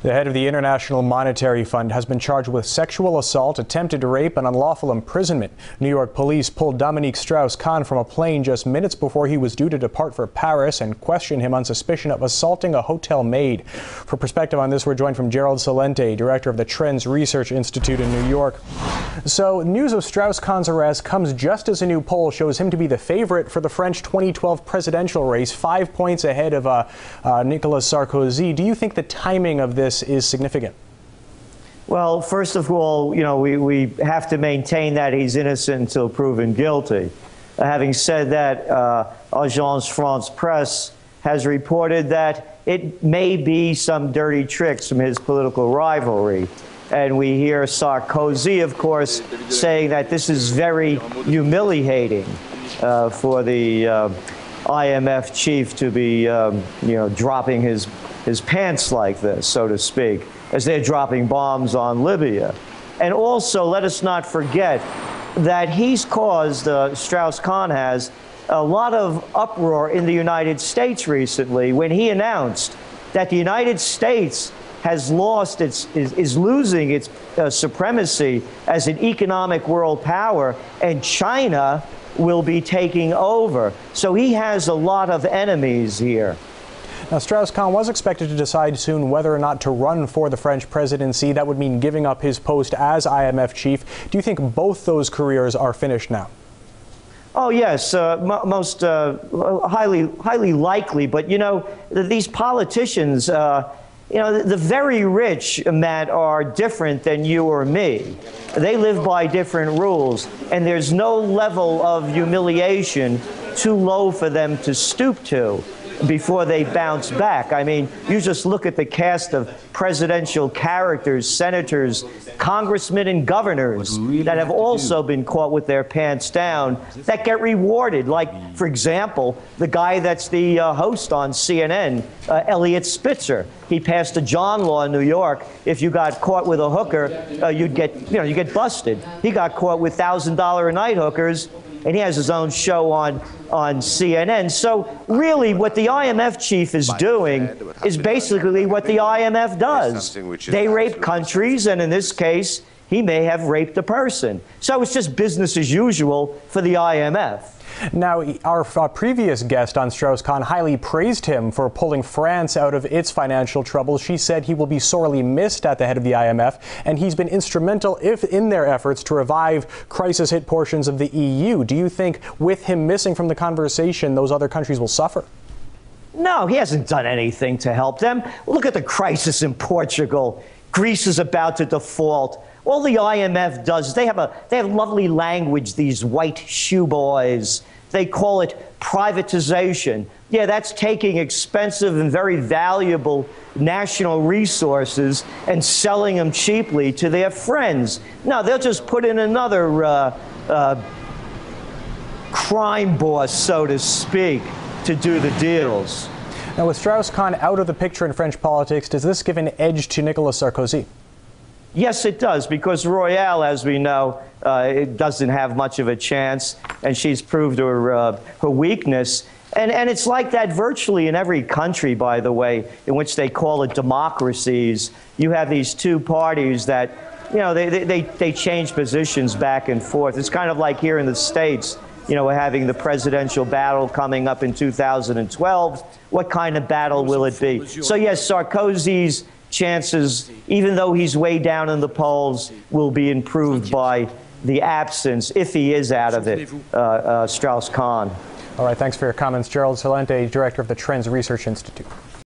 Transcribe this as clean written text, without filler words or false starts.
The head of the International Monetary Fund has been charged with sexual assault, attempted rape, and unlawful imprisonment. New York police pulled Dominique Strauss-Kahn from a plane just minutes before he was due to depart for Paris and questioned him on suspicion of assaulting a hotel maid. For perspective on this, we're joined from Gerald Celente, director of the Trends Research Institute in New York. So, news of Strauss-Kahn's arrest comes just as a new poll shows him to be the favorite for the French 2012 presidential race, 5 points ahead of Nicolas Sarkozy. Do you think the timing of this is significant? Well, first of all, we have to maintain that he's innocent until proven guilty. Having said that, Agence France-Presse has reported that it may be some dirty tricks from his political rivalry. And we hear Sarkozy, of course, saying that this is very humiliating for the IMF chief to be, dropping his pants like this, so to speak, as they're dropping bombs on Libya. And also, let us not forget that he's caused, Strauss-Kahn has, a lot of uproar in the United States recently when he announced that the United States has lost is losing its supremacy as an economic world power, and China will be taking over. So he has a lot of enemies here. Now, Strauss-Kahn was expected to decide soon whether or not to run for the French presidency. That would mean giving up his post as IMF chief. Do you think both those careers are finished now? Oh, yes, most highly likely. But, these politicians, the very rich, Matt, are different than you or me. They live by different rules, and there's no level of humiliation too low for them to stoop to before they bounce back. I mean, you just look at the cast of presidential characters, senators, congressmen, and governors that have also been caught with their pants down that get rewarded. Like, for example, the guy that's the host on CNN, Eliot Spitzer. He passed a John law in New York. If you got caught with a hooker, you get busted. He got caught with $1,000 a night hookers, and he has his own show on CNN. So really what the IMF chief is doing is basically what the IMF does. They rape countries, and in this case, he may have raped a person. So it's just business as usual for the IMF. Now, our previous guest on Strauss-Kahn highly praised him for pulling France out of its financial troubles. She said he will be sorely missed at the head of the IMF, and he's been instrumental in their efforts to revive crisis-hit portions of the EU. Do you think with him missing from the conversation, those other countries will suffer? No, he hasn't done anything to help them. Look at the crisis in Portugal. Greece is about to default. All the IMF does is they have lovely language, these white shoe boys. They call it privatization. Yeah, that's taking expensive and very valuable national resources and selling them cheaply to their friends. No, they'll just put in another crime boss, so to speak, to do the deals. Now, with Strauss-Kahn out of the picture in French politics, does this give an edge to Nicolas Sarkozy? Yes, it does, because Royale, as we know, it doesn't have much of a chance, and she's proved her weakness. And it's like that virtually in every country, by the way, in which they call it democracies. You have these two parties that, they change positions back and forth. It's kind of like here in the States. We're having the presidential battle coming up in 2012. What kind of battle will it be? So, yes, Sarkozy's chances, even though he's way down in the polls, will be improved by the absence, if he is out of it, Strauss-Kahn. All right, thanks for your comments. Gerald Celente, director of the Trends Research Institute.